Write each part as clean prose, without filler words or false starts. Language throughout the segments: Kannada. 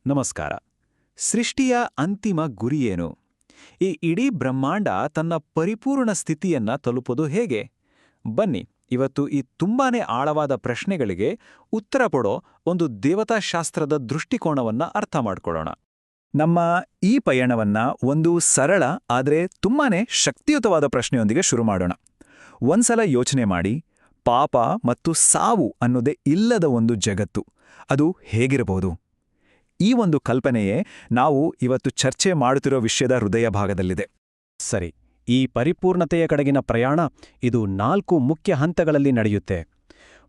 ನಮಸ್ಕಾರ. ಸೃಷ್ಟಿಯ ಅಂತಿಮ ಗುರಿಯೇನು? ಈ ಇಡೀ ಬ್ರಹ್ಮಾಂಡ ತನ್ನ ಪರಿಪೂರ್ಣ ಸ್ಥಿತಿಯನ್ನ ತಲುಪೋದು ಹೇಗೆ? ಬನ್ನಿ, ಇವತ್ತು ಈ ತುಂಬಾನೇ ಆಳವಾದ ಪ್ರಶ್ನೆಗಳಿಗೆ ಉತ್ತರ ಕೊಡೋ ಒಂದು ದೇವತಾಶಾಸ್ತ್ರದ ದೃಷ್ಟಿಕೋನವನ್ನ ಅರ್ಥ ಮಾಡ್ಕೊಳ್ಳೋಣ. ನಮ್ಮ ಈ ಪಯಣವನ್ನ ಒಂದು ಸರಳ ಆದ್ರೆ ತುಂಬಾನೇ ಶಕ್ತಿಯುತವಾದ ಪ್ರಶ್ನೆಯೊಂದಿಗೆ ಶುರು ಮಾಡೋಣ. ಒಂದ್ಸಲ ಯೋಚನೆ ಮಾಡಿ, ಪಾಪ ಮತ್ತು ಸಾವು ಅನ್ನೋದೇ ಇಲ್ಲದ ಒಂದು ಜಗತ್ತು, ಅದು ಹೇಗಿರಬಹುದು? ಈ ಒಂದು ಕಲ್ಪನೆಯೇ ನಾವು ಇವತ್ತು ಚರ್ಚೆ ಮಾಡುತ್ತಿರೋ ವಿಷಯದ ಹೃದಯ ಭಾಗದಲ್ಲಿದೆ. ಸರಿ, ಈ ಪರಿಪೂರ್ಣತೆಯ ಕಡೆಗಿನ ಪ್ರಯಾಣ ಇದು 4 ಮುಖ್ಯ ಹಂತಗಳಲ್ಲಿ ನಡೆಯುತ್ತೆ.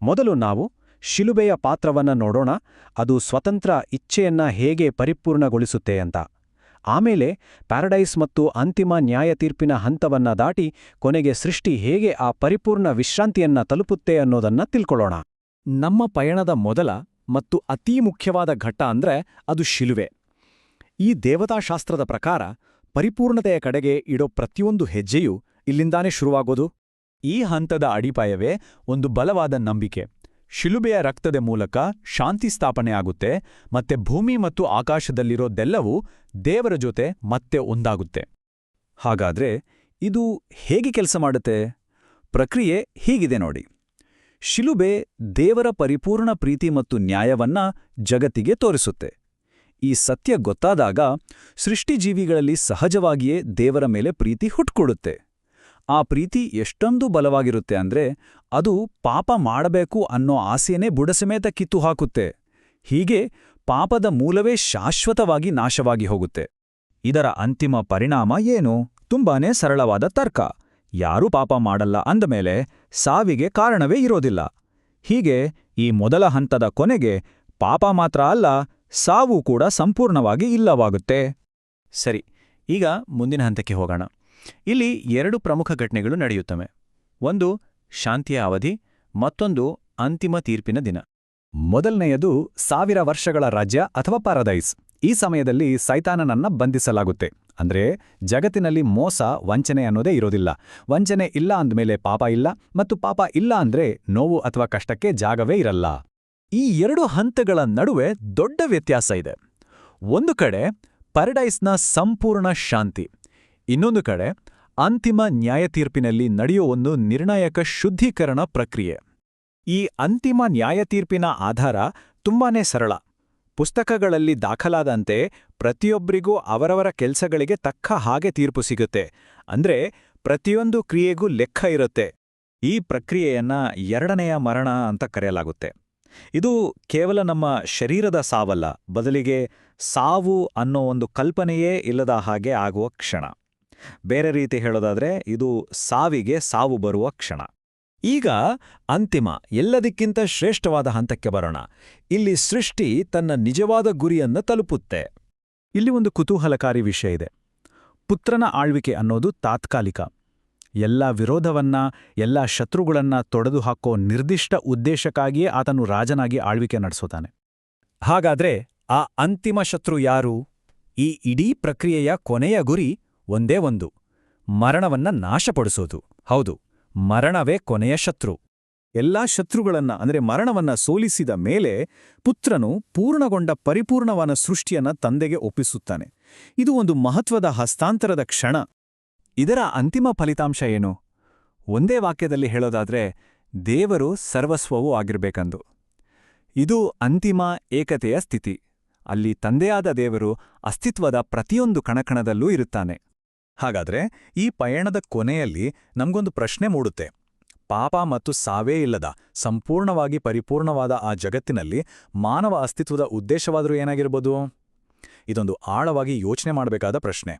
ಮೊದಲು ನಾವು ಶಿಲುಬೆಯ ಪಾತ್ರವನ್ನ ನೋಡೋಣ, ಅದು ಸ್ವತಂತ್ರ ಇಚ್ಛೆಯನ್ನ ಹೇಗೆ ಪರಿಪೂರ್ಣಗೊಳಿಸುತ್ತೆ ಅಂತ. ಆಮೇಲೆ ಪ್ಯಾರಡೈಸ್ ಮತ್ತು ಅಂತಿಮ ನ್ಯಾಯತೀರ್ಪಿನ ಹಂತವನ್ನ ದಾಟಿ ಕೊನೆಗೆ ಸೃಷ್ಟಿ ಹೇಗೆ ಆ ಪರಿಪೂರ್ಣ ವಿಶ್ರಾಂತಿಯನ್ನ ತಲುಪುತ್ತೆ ಅನ್ನೋದನ್ನ ತಿಳ್ಕೊಳ್ಳೋಣ. ನಮ್ಮ ಪಯಣದ ಮೊದಲ ಮತ್ತು ಅತೀ ಮುಖ್ಯವಾದ ಘಟ್ಟ ಅಂದ್ರೆ ಅದು ಶಿಲುವೆ. ಈ ದೇವತಾಶಾಸ್ತ್ರದ ಪ್ರಕಾರ ಪರಿಪೂರ್ಣತೆಯ ಕಡೆಗೆ ಇಡೋ ಪ್ರತಿಯೊಂದು ಹೆಜ್ಜೆಯೂ ಇಲ್ಲಿಂದಾನೇ ಶುರುವಾಗೋದು. ಈ ಹಂತದ ಅಡಿಪಾಯವೇ ಒಂದು ಬಲವಾದ ನಂಬಿಕೆ. ಶಿಲುಬೆಯ ರಕ್ತದ ಮೂಲಕ ಶಾಂತಿ ಸ್ಥಾಪನೆ ಆಗುತ್ತೆ, ಮತ್ತೆ ಭೂಮಿ ಮತ್ತು ಆಕಾಶದಲ್ಲಿರೋದೆಲ್ಲವೂ ದೇವರ ಜೊತೆ ಮತ್ತೆ ಒಂದಾಗುತ್ತೆ. ಹಾಗಾದ್ರೆ ಇದು ಹೇಗೆ ಕೆಲಸ ಮಾಡುತ್ತೆ? ಪ್ರಕ್ರಿಯೆ ಹೀಗಿದೆ ನೋಡಿ. ಶಿಲುಬೆ ದೇವರ ಪರಿಪೂರ್ಣ ಪ್ರೀತಿ ಮತ್ತು ನ್ಯಾಯವನ್ನ ಜಗತ್ತಿಗೆ ತೋರಿಸುತ್ತೆ. ಈ ಸತ್ಯ ಗೊತ್ತಾದಾಗ ಸೃಷ್ಟಿಜೀವಿಗಳಲ್ಲಿ ಸಹಜವಾಗಿಯೇ ದೇವರ ಮೇಲೆ ಪ್ರೀತಿ ಹುಟ್ಕೊಡುತ್ತೆ. ಆ ಪ್ರೀತಿ ಎಷ್ಟೊಂದು ಬಲವಾಗಿರುತ್ತೆ ಅಂದ್ರೆ ಅದು ಪಾಪ ಮಾಡಬೇಕು ಅನ್ನೋ ಆಸೆಯೇ ಬುಡಸಮೇತ ಕಿತ್ತು ಹಾಕುತ್ತೆ. ಹೀಗೆ ಪಾಪದ ಮೂಲವೇ ಶಾಶ್ವತವಾಗಿ ನಾಶವಾಗಿ ಹೋಗುತ್ತೆ. ಇದರ ಅಂತಿಮ ಪರಿಣಾಮ ಏನು? ತುಂಬಾನೇ ಸರಳವಾದ ತರ್ಕ. ಯಾರೂ ಪಾಪ ಮಾಡಲ್ಲ ಅಂದಮೇಲೆ ಸಾವಿಗೆ ಕಾರಣವೇ ಇರೋದಿಲ್ಲ. ಹೀಗೆ ಈ ಮೊದಲ ಹಂತದ ಕೊನೆಗೆ ಪಾಪ ಮಾತ್ರ ಅಲ್ಲ, ಸಾವು ಕೂಡ ಸಂಪೂರ್ಣವಾಗಿ ಇಲ್ಲವಾಗುತ್ತೆ. ಸರಿ, ಈಗ ಮುಂದಿನ ಹಂತಕ್ಕೆ ಹೋಗೋಣ. ಇಲ್ಲಿ 2 ಪ್ರಮುಖ ಘಟನೆಗಳು ನಡೆಯುತ್ತವೆ. ಒಂದು ಶಾಂತಿಯ ಅವಧಿ, ಮತ್ತೊಂದು ಅಂತಿಮ ತೀರ್ಪಿನ ದಿನ. ಮೊದಲನೆಯದು 1000 ವರ್ಷಗಳ ರಾಜ್ಯ ಅಥವಾ ಪ್ಯಾರಡೈಸ್. ಈ ಸಮಯದಲ್ಲಿ ಸೈತಾನನನ್ನ ಬಂಧಿಸಲಾಗುತ್ತೆ. ಅಂದ್ರೆ ಜಗತ್ತಿನಲ್ಲಿ ಮೋಸ, ವಂಚನೆ ಅನ್ನೋದೇ ಇರೋದಿಲ್ಲ. ವಂಚನೆ ಇಲ್ಲ ಅಂದ್ಮೇಲೆ ಪಾಪ ಇಲ್ಲ, ಮತ್ತು ಪಾಪ ಇಲ್ಲ ಅಂದ್ರೆ ನೋವು ಅಥವಾ ಕಷ್ಟಕ್ಕೆ ಜಾಗವೇ ಇರಲ್ಲ. ಈ 2 ಹಂತಗಳ ನಡುವೆ ದೊಡ್ಡ ವ್ಯತ್ಯಾಸ ಇದೆ. ಒಂದು ಕಡೆ ಪ್ಯಾರಡೈಸ್ನ ಸಂಪೂರ್ಣ ಶಾಂತಿ, ಇನ್ನೊಂದು ಕಡೆ ಅಂತಿಮ ನ್ಯಾಯತೀರ್ಪಿನಲ್ಲಿ ನಡೆಯೋ ಒಂದು ನಿರ್ಣಾಯಕ ಶುದ್ಧೀಕರಣ ಪ್ರಕ್ರಿಯೆ. ಈ ಅಂತಿಮ ನ್ಯಾಯತೀರ್ಪಿನ ಆಧಾರ ತುಂಬಾನೇ ಸರಳ. ಪುಸ್ತಕಗಳಲ್ಲಿ ದಾಖಲಾದಂತೆ ಪ್ರತಿಯೊಬ್ಬರಿಗೂ ಅವರವರ ಕೆಲಸಗಳಿಗೆ ತಕ್ಕ ಹಾಗೆ ತೀರ್ಪು ಸಿಗುತ್ತೆ. ಅಂದ್ರೆ ಪ್ರತಿಯೊಂದು ಕ್ರಿಯೆಗೂ ಲೆಕ್ಕ ಇರುತ್ತೆ. ಈ ಪ್ರಕ್ರಿಯೆಯನ್ನ 2ನೆಯ ಮರಣ ಅಂತ ಕರೆಯಲಾಗುತ್ತೆ. ಇದು ಕೇವಲ ನಮ್ಮ ಶರೀರದ ಸಾವಲ್ಲ, ಬದಲಿಗೆ ಸಾವು ಅನ್ನೋ ಒಂದು ಕಲ್ಪನೆಯೇ ಇಲ್ಲದ ಹಾಗೆ ಆಗುವ ಕ್ಷಣ. ಬೇರೆ ರೀತಿ ಹೇಳೋದಾದ್ರೆ ಇದು ಸಾವಿಗೆ ಸಾವು ಬರುವ ಕ್ಷಣ. ಈಗ ಅಂತಿಮ, ಎಲ್ಲದಕ್ಕಿಂತ ಶ್ರೇಷ್ಠವಾದ ಹಂತಕ್ಕೆ ಬರೋಣ. ಇಲ್ಲಿ ಸೃಷ್ಟಿ ತನ್ನ ನಿಜವಾದ ಗುರಿಯನ್ನ ತಲುಪುತ್ತೆ. ಇಲ್ಲಿ ಒಂದು ಕುತೂಹಲಕಾರಿ ವಿಷಯ ಇದೆ. ಪುತ್ರನ ಆಳ್ವಿಕೆ ಅನ್ನೋದು ತಾತ್ಕಾಲಿಕ. ಎಲ್ಲ ವಿರೋಧವನ್ನ, ಎಲ್ಲ ಶತ್ರುಗಳನ್ನ ತೊಡೆದು ಹಾಕೋ ನಿರ್ದಿಷ್ಟ ಉದ್ದೇಶಕ್ಕಾಗಿಯೇ ಆತನು ರಾಜನಾಗಿ ಆಳ್ವಿಕೆ ನಡೆಸೋತಾನೆ. ಹಾಗಾದ್ರೆ ಆ ಅಂತಿಮ ಶತ್ರು ಯಾರು? ಈ ಇಡೀ ಪ್ರಕ್ರಿಯೆಯ ಕೊನೆಯ ಗುರಿ ಒಂದೇ ಒಂದು: ಮರಣವನ್ನ ನಾಶಪಡಿಸೋದು. ಹೌದು, ಮರಣವೇ ಕೊನೆಯ ಶತ್ರು. ಎಲ್ಲಾ ಶತ್ರುಗಳನ್ನ ಅಂದ್ರೆ ಮರಣವನ್ನ ಸೋಲಿಸಿದ ಮೇಲೆ ಪುತ್ರನು ಪೂರ್ಣಗೊಂಡ ಪರಿಪೂರ್ಣವಾದ ಸೃಷ್ಟಿಯನ್ನ ತಂದೆಗೆ ಒಪ್ಪಿಸುತ್ತಾನೆ. ಇದು ಒಂದು ಮಹತ್ವದ ಹಸ್ತಾಂತರದ ಕ್ಷಣ. ಇದರ ಅಂತಿಮ ಫಲಿತಾಂಶ ಏನು? ಒಂದೇ ವಾಕ್ಯದಲ್ಲಿ ಹೇಳೋದಾದ್ರೆ ದೇವರು ಸರ್ವಸ್ವವೂ ಆಗಿರ್ಬೇಕಂದು. ಇದು ಅಂತಿಮ ಏಕತೆಯ ಸ್ಥಿತಿ. ಅಲ್ಲಿ ತಂದೆಯಾದ ದೇವರು ಅಸ್ತಿತ್ವದ ಪ್ರತಿಯೊಂದು ಕಣಕಣದಲ್ಲೂ ಇರುತ್ತಾನೆ. ಹಾಗಾದ್ರೆ ಈ ಪಯಣದ ಕೊನೆಯಲ್ಲಿ ನಮ್ಗೊಂದು ಪ್ರಶ್ನೆ ಮೂಡುತ್ತೆ. ಪಾಪ ಮತ್ತು ಸಾವೇ ಇಲ್ಲದ ಸಂಪೂರ್ಣವಾಗಿ ಪರಿಪೂರ್ಣವಾದ ಆ ಜಗತ್ತಿನಲ್ಲಿ ಮಾನವ ಅಸ್ತಿತ್ವದ ಉದ್ದೇಶವಾದರೂ ಏನಾಗಿರ್ಬೋದು? ಇದೊಂದು ಆಳವಾಗಿ ಯೋಚನೆ ಮಾಡಬೇಕಾದ ಪ್ರಶ್ನೆ.